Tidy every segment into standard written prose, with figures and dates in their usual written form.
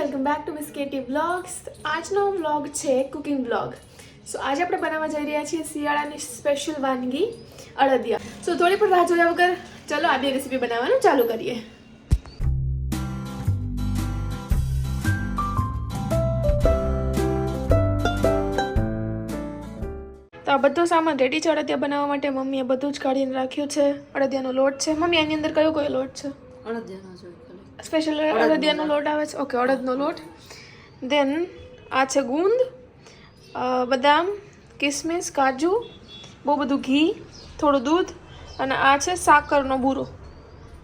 Welcome back to Miss KT blogs. આજનો vlog છે cooking vlog. So આજે આપણે બનાવવા જઈ રહ્યા છીએ શિયાળાની સ્પેશિયલ વાનગી અડદિયા. સો થોડી પણ રાહ જોયા વગર ચલો આજની રેસીપી બનાવવાનું ચાલુ કરીએ. તો આ બધો સામાન રેડી છે અડદિયા બનાવવા માટે. મમ્મીએ બધું જ કાઢીને રાખ્યું છે. અડદિયાનો લોટ છે. મમ્મી આની અંદર કયો કયો લોટ છે? અડદિયાનો જોઈએ સ્પેશિયલ અડદિયાનો લોટ આવે છે. ઓકે, અડદનો લોટ. દેન આ છે ગુંદ, બદામ, કિસમિસ, કાજુ, બહુ બધું ઘી, થોડું દૂધ અને આ છે સાકરનો બૂરો.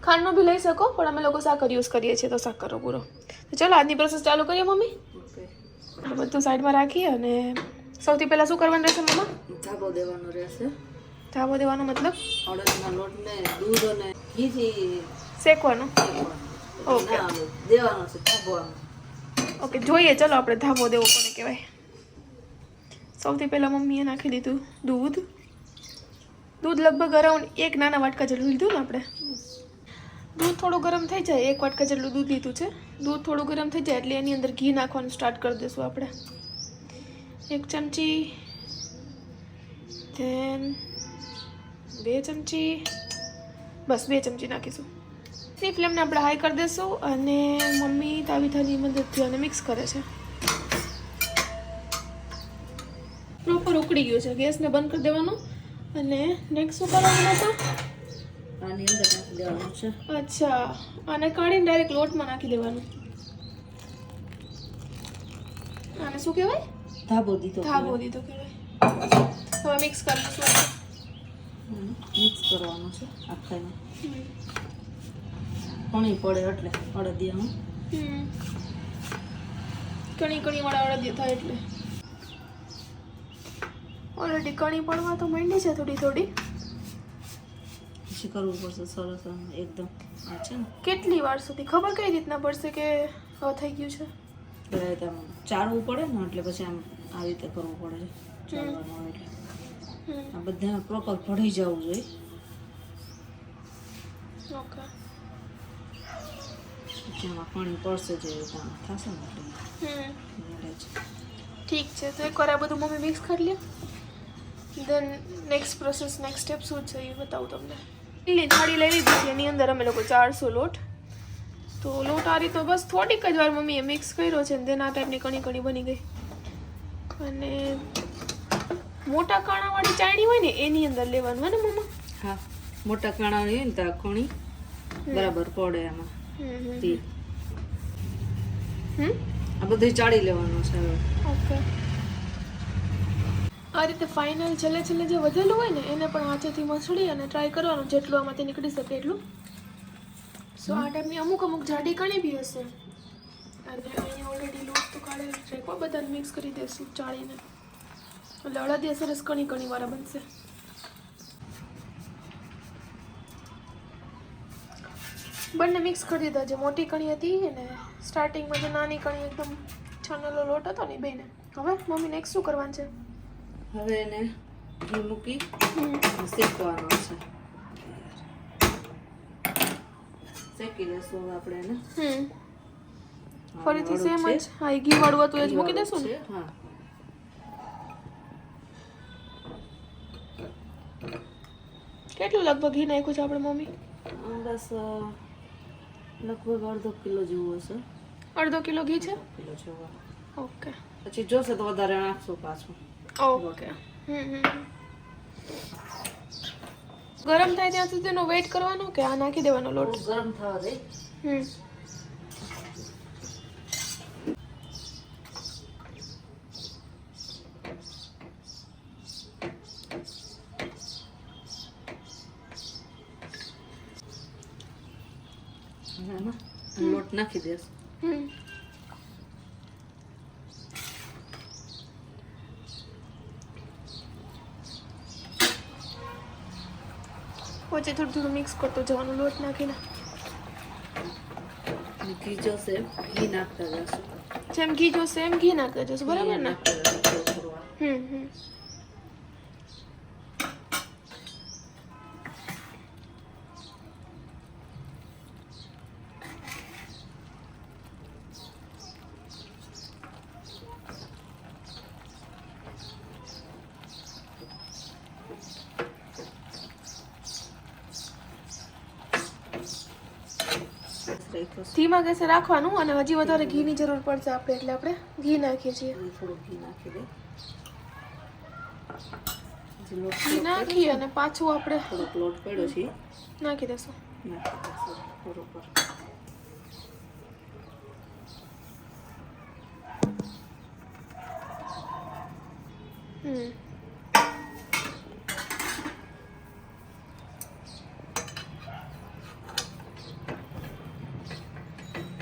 ખાંડનો બી લઈ શકો પણ અમે લોકો સાકર યુઝ કરીએ છીએ તો સાકરનો બૂરો. તો ચલો આજની પ્રોસેસ ચાલુ કરીએ મમ્મી. બધું સાઈડમાં રાખી અને સૌથી પહેલાં શું કરવાનું રહેશે મમ્મા? ધાબો દેવાનો રહેશે. ધાબો દેવાનો મતલબ? અડદના લોટને દૂધ અને ઘીથી શેકવાનો. ઓકે, દેવાનો છે ધાબો. ઓકે, જોઈએ ચલો આપણે ધાબો દેવો કોને કહેવાય. સૌથી પહેલાં મમ્મીએ નાખી દીધું દૂધ. દૂધ લગભગ અરાઉન્ડ 1 નાના વાટકા જેટલું લીધું ને આપણે. દૂધ થોડું ગરમ થઈ જાય, 1 વાટકા જેટલું દૂધ લીધું છે. દૂધ થોડું ગરમ થઈ જાય એટલે એની અંદર ઘી નાખવાનું સ્ટાર્ટ કરી દઈશું આપણે. 1 ચમચી, ધેન 2 ચમચી, બસ 2 ચમચી નાખીશું. ની ફ્લેમને આપણે હાઈ કરી દઈશું અને મમ્મી તાવીથાની મદદથી આને મિક્સ કરે છે. પ્રોપર ઉકળી ગયું છે. ગેસને બંધ કરી દેવાનો અને નેક્સ્ટ શું કરવાનું હતું? આની અંદર નાખી દેવાનું છે. અચ્છા, આને કાઢીને ડાયરેક્ટ લોટમાં નાખી દેવાનું. આને શું કહેવાય? ધાબો દીધો. ધાબો દીધો કહેવાય. હવે મિક્સ કરી દઈશું. મિક્સ કરવાનું છે આખાને. કણી પડે એટલે અડદિયામાં. કણી કણી વાળા અડદિયા થાય એટલે. ઓલરેડી કણી પડવા તો માંડી છે થોડી થોડી. પછી કરવું પડશે સરસ એકદમ. આ છે ને કેટલી વાર સુધી ખબર કઈ રીતના પડશે કે હવે થઈ ગયું છે? એટલે આમ ચાળવું પડે ને એટલે પછી આમ આવી રીતે કરવું પડે છે. ચાળવાનું એટલે આ બધાને પ્રોપર ભળી જવું જોઈએ. ઓકે, જેમાં પાણી પડશે જે ત્યાં થશે ને એટલે ઠીક છે. તો એકવાર આ બધું મમ્મી મિક્સ કરી લે. દેન નેક્સ્ટ પ્રોસેસ, નેક્સ્ટ સ્ટેપ શું છે એ બતાવું તમને. એટલી થાળી લઈ લીધી છે, એની અંદર અમે લોકો 400 લોટ. તો લોટ આ રીતનો બસ થોડીક જ વાર મમ્મીએ મિક્સ કર્યો છે. દેન આ ટાઈપની કણી કણી બની ગઈ. અને મોટા કાણાવાળી ચાયણી હોય ને એની અંદર લેવાનું હોય ને મમ્મા? હા, મોટા કાણાની હોય ને તો કણી બરાબર પડે એમાં. આ બધું ચાળી લેવાનું છે હવે. ઓકે, આ રીતે ફાઇનલ છેલ્લે છેલ્લે જે વધેલું હોય ને એને પણ હાથેથી મસળી અને ટ્રાય કરવાનું જેટલું આમાંથી નીકળી શકે એટલું. સો આ ટાઈપની અમુક જાડી કણી બી હશે. અને અહીંયા ઓલરેડી લોટ તો કાઢેલું છે. કોઈ બધાને મિક્સ કરી દઈશું ચાળીને એટલે અડદિયા સરસ કણી કણી વાળા બનશે. બંને મિક્સ કરી દીધા. જે મોટી કણી હતી અને સ્ટાર્ટિંગમાં જે નાની કણી એકદમ છાનેલો લોટ હતો ને બેને. હવે મમ્મી નેક્સ્ટ શું કરવાનું છે? હવે એને ઘી મૂકી શેકવાનો છે. શેકી લેશું હવે આપણે એને. ફરીથી સેમ જ. હા, એ ઘી વાળું હતું એ જ મૂકી દેશું ને? હા. કેટલું લગભગ ઘી નાખ્યું છે આપણે મમ્મી? બસ લગભગ અડધો કિલો જેવું હશે. અડધો કિલો ઘી છે? કિલો જેવું. ઓકે, પછી જોશે તો વધારે નાખશું પાછું. ઓકે. ગરમ થાય ત્યાં સુધીનો વેઇટ કરવાનો કે આ નાખી દેવાનો લોટ? ગરમ થવા દે. લોટ નાખી દેસ. વચ્ચે થોડું થોડું મિક્સ કરતો જવાનું લોટ નાખીને. ઘી જોશે ઘી નાખતા જશું. જેમ ઘી જોશે એમ ઘી નાખતા જશું, બરાબર ને? રાખ્યો છે. ધીમા ગેસે રાખવાનું અને હજી વધારે ઘીની જરૂર પડશે આપણે એટલે આપણે ઘી નાખીએ છીએ. અને થોડું ઘી નાખી દે. હજી લોટ ઘી નાખી અને પાછું આપણે થોડોક લોટ પડ્યો છે નાખી દેશું. નાખી દઈશું બરોબર.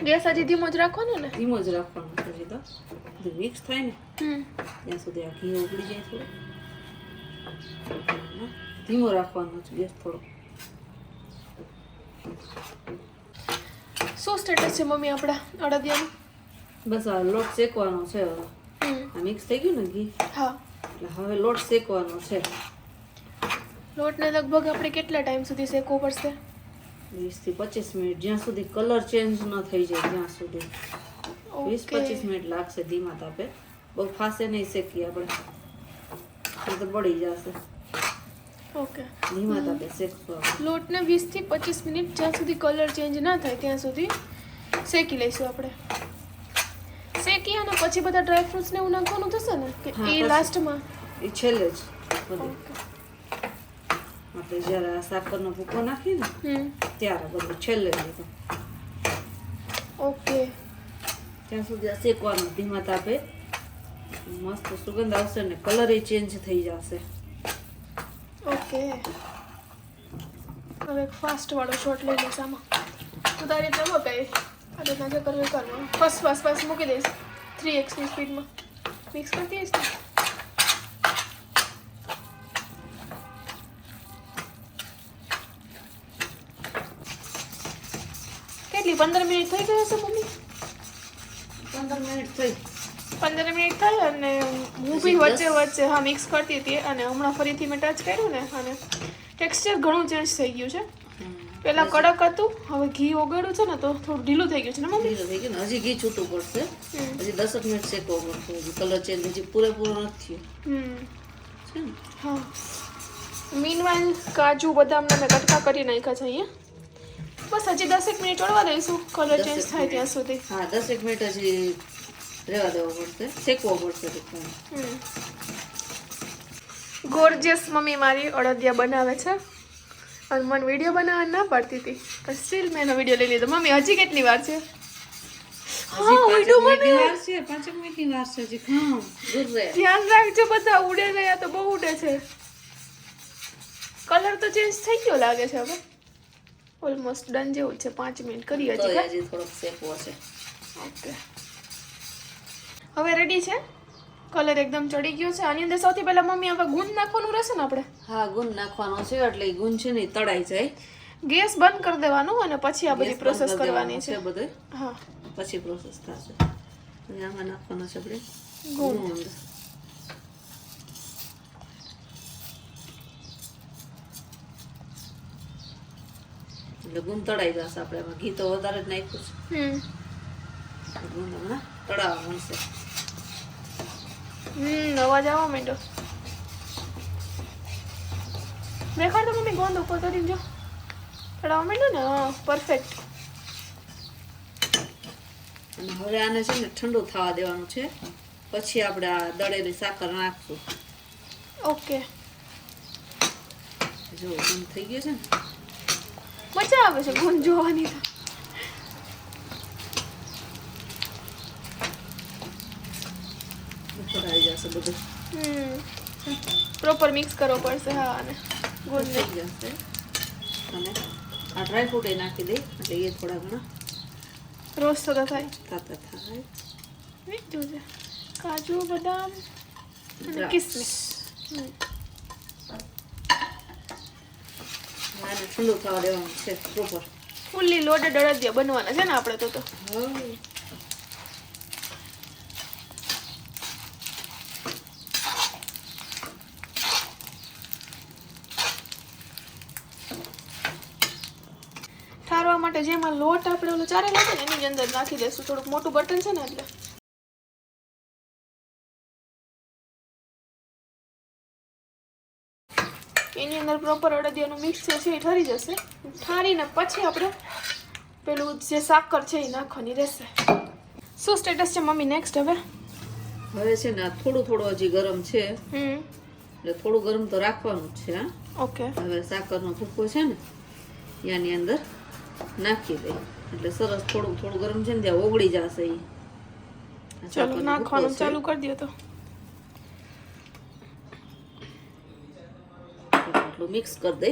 ગેસ હજી ધીમો જ રાખવાનો ને? ધીમો જ રાખવાનું છે હજી તો. બધું મિક્સ થાય ને ત્યાં સુધી આ ઘી ઉકળી જાય થોડું. ધીમો રાખવાનો છે ગેસ થોડો. શું સ્ટેટસ છે મમ્મી આપણા અડદિયાનું? બસ આ લોટ શેકવાનો છે હવે. આ મિક્સ થઈ ગયું ને ઘી હા, એટલે હવે લોટ શેકવાનો છે. લોટને લગભગ આપણે કેટલા ટાઈમ સુધી શેકવો પડશે? 20 થી 25 મિનિટ, જ્યાં સુધી કલર ચેન્જ ન થઈ જાય ત્યાં સુધી. 20-25 મિનિટ લાગશે ધીમા તાપે. બહુ ફાસે નહીં શેકીએ આપણે, તો બળી જશે. ઓકે, ધીમા તાપે શેકશું આપણે. લોટને 20 થી 25 મિનિટ જ્યાં સુધી કલર ચેન્જ ના થાય ત્યાં સુધી શેકી લઈશું આપણે. શેકી અને પછી બધા ડ્રાય ફ્રૂટ્સ ને એવું નાખવાનું થશે ને કે હા, એ પછી. લાસ્ટમાં? એ છેલ્લે જ બધું. ઓકે. આપણે જ્યારે આ સાકરનો ભૂકો નાખીએ ને ત્યારે બધું છેલ્લે લીધું. ઓકે, ત્યાં સુધી આ શેકવાનું ધીમા તાપે. મસ્ત સુગંધ આવશે ને કલર એ ચેન્જ થઈ જશે. ઓકે. હવે ફાસ્ટ વાળો શોટ લઈ લઈશ આમાં. તો તારી રીતે કઈ આ રીતના જે કરવું એ કરવાનું. ફાસ્ટ મૂકી દઈશ 3x ની સ્પીડમાં. મિક્સ કરી દઈશ ને. કેટલી 15 મિનિટ થઈ ગઈ હશે મમ્મી? 15 મિનિટ થઈ. 15 મિનિટ થઈ અને હું બી વચ્ચે હા મિક્સ કરતી હતી અને હમણાં ફરીથી મેં ટચ કર્યું ને અને ટેક્સચર ઘણું ચેન્જ થઈ ગયું છે. પેલા કડક હતું, હવે ઘી ઓગળ્યું છે ને તો થોડું ઢીલું થઈ ગયું છે ને મમ્મી? ઢીલું થઈ ગયું ને. હજી ઘી છૂટું પડશે. હજી 10 મિનિટ શેકવો પડશે. હજી કલર ચેન્જ હજી પૂરેપૂરો નથી થયો છે ને. હા. મીનવાઇલ કાજુ બદામને મેં કટકા કરી નાખ્યા છે અહીંયા. બસ હજી 10 મિનિટ વળવા દઈશું કલર ચેન્જ થાય ત્યાં સુધી. હા, 10 મિનિટ હજી રહેવા દેવો પડશે, શેકવો પડશે. ગોર્જિયસ મમ્મી મારી અડદિયા બનાવે છે અને મને વિડીયો બનાવવા ના પાડતી હતી પણ સ્ટીલ મેં એનો વિડીયો લઈ લીધો. મમ્મી હજી કેટલી વાર છે? હજી 5 મિનિટની વાર છે. 5 મિનિટની વાર છે હજી. હા, દૂર રહે. ધ્યાન રાખજો બધા, ઉડે ગયા તો બહુ ઉડે છે. કલર તો ચેન્જ થઈ ગયો લાગે છે હવે. ઓલમોસ્ટ ડન જેવું છે. 5 મિનિટ કરી તો હજી. હજી થોડોક શેકવો છે. ઓકે, હવે રેડી છે. કલર એકદમ ચડી ગયો છે. આની અંદર સૌથી પહેલા મમ્મી હવે ગુંદ નાખવાનું રહેશે ને આપણે? હા, ગુંદ નાખવાનો છે એટલે ઈ ગુંદ છે ને ઈ તળાઈ જાય. ગેસ બંધ કરી દેવાનું અને પછી આ બધી ગેસ પ્રોસેસ બંધ કરી કરવાની દેવાનો છે. બધું. હા, પછી પ્રોસેસ થશે. અને આમાં નાખવાનો છે આપણે ગુંદ. ગુંદ. એટલે ગુંદ તળાઈ જશે. આપણે એમાં ઘી તો વધારે જ નાખ્યું છે. ગુંદ હમણાં તળાવવા મળશે. અવાજ આવવા માંડ્યો. દેખાડ તો મમ્મી ગોંદ ઉપર કરીને જો. ચડાવવા માંડ્યો ને? હા, પરફેક્ટ. અને હવે આને છે ને ઠંડુ થવા દેવાનું છે. પછી આપણે આ દળેલી સાકર નાખશું. ઓકે, જો ગુંદ થઈ ગયો છે ને. મજા આવે છે ગુંદ જોવાની તો. ઉપર આવી જશે બધું. પ્રોપર મિક્સ કરવો પડશે. હા, અને ગુંદ થઈ જશે. અને આ ડ્રાય ફ્રૂટ એ નાખી દે એટલે એ થોડા ઘણા રોસ્ટ થતા થાય. તાતા થાય. મીઠું છે, કાજુ બદામ અને દ્રાક્ષ. કિસમિસ. આને ઠંડુ થવા દેવાનું છે પ્રોપર. ફૂલ્લી લોડેડ અડદિયા બનવાના છે ને આપણે તો. ઠારવા માટે જેમાં લોટ આપણે ઓલો ચારેલો છે ને એની જ અંદર નાખી દઈશું. થોડુંક મોટું બટન છે ને એટલે. એની અંદર પ્રોપર અડદિયાનું મિક્સ છે એ ઠરી જશે. ઠારીને પછી આપણે પેલું જે સાકર છે એ નાખવાની રહેશે. શું સ્ટેટસ છે મમ્મી નેક્સ્ટ હવે? હવે છે ને આ થોડું થોડું હજી ગરમ છે, એટલે થોડું ગરમ તો રાખવાનું જ છે. હા, ઓકે. હવે સાકરનો ભૂકો છે ને યાની અંદર નાખી દે એટલે સરસ થોડું થોડું ગરમ છે ને ત્યાં ઓગળી જશે. ચલો નાખવાનું ચાલુ કરી દો તો. એટલું મિક્સ કરી દે.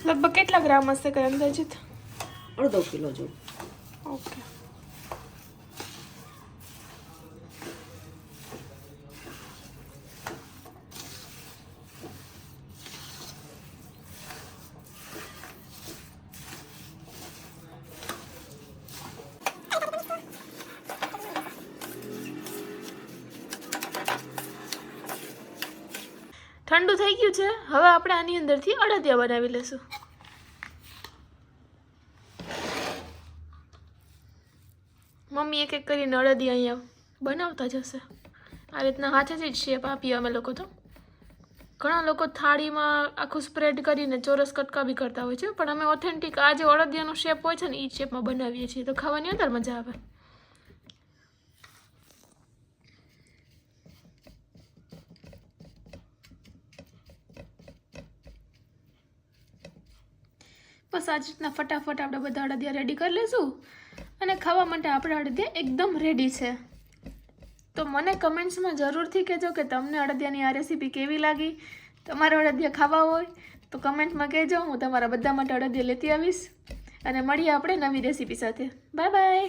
લગભગ કેટલા ગ્રામ હશે કઈ અંદાજિત? અડધો કિલો જેવું. ઓકે. ઠંડુ થઈ ગયું છે. હવે આપણે આની અંદરથી અડદિયા બનાવી લેશું. મમ્મી એક એક કરીને અડદિયા અહીંયા બનાવતા જશે. આ રીતના હાથેથી જ શેપ આપીએ અમે લોકો તો. ઘણા લોકો થાળીમાં આખું સ્પ્રેડ કરીને ચોરસ કટકા બી કરતા હોય છે, પણ અમે ઓથેન્ટિક આ જે અડદિયાનો શેપ હોય છે ને એ શેપમાં બનાવીએ છીએ, તો ખાવાની અંદર મજા આવે. બસ આ રીતના ફટાફટ આપણે બધા અડદિયા રેડી કરી લઈશું અને ખાવા માટે આપણા અડદિયા એકદમ રેડી છે. તો મને કમેન્ટ્સમાં જરૂરથી કહેજો કે તમને અડદિયાની આ રેસીપી કેવી લાગી. તમારે અડદિયા ખાવા હોય તો કમેન્ટમાં કહેજો, હું તમારા બધા માટે અડદિયા લેતી આવીશ. અને મળીએ આપણે નવી રેસીપી સાથે. Bye bye.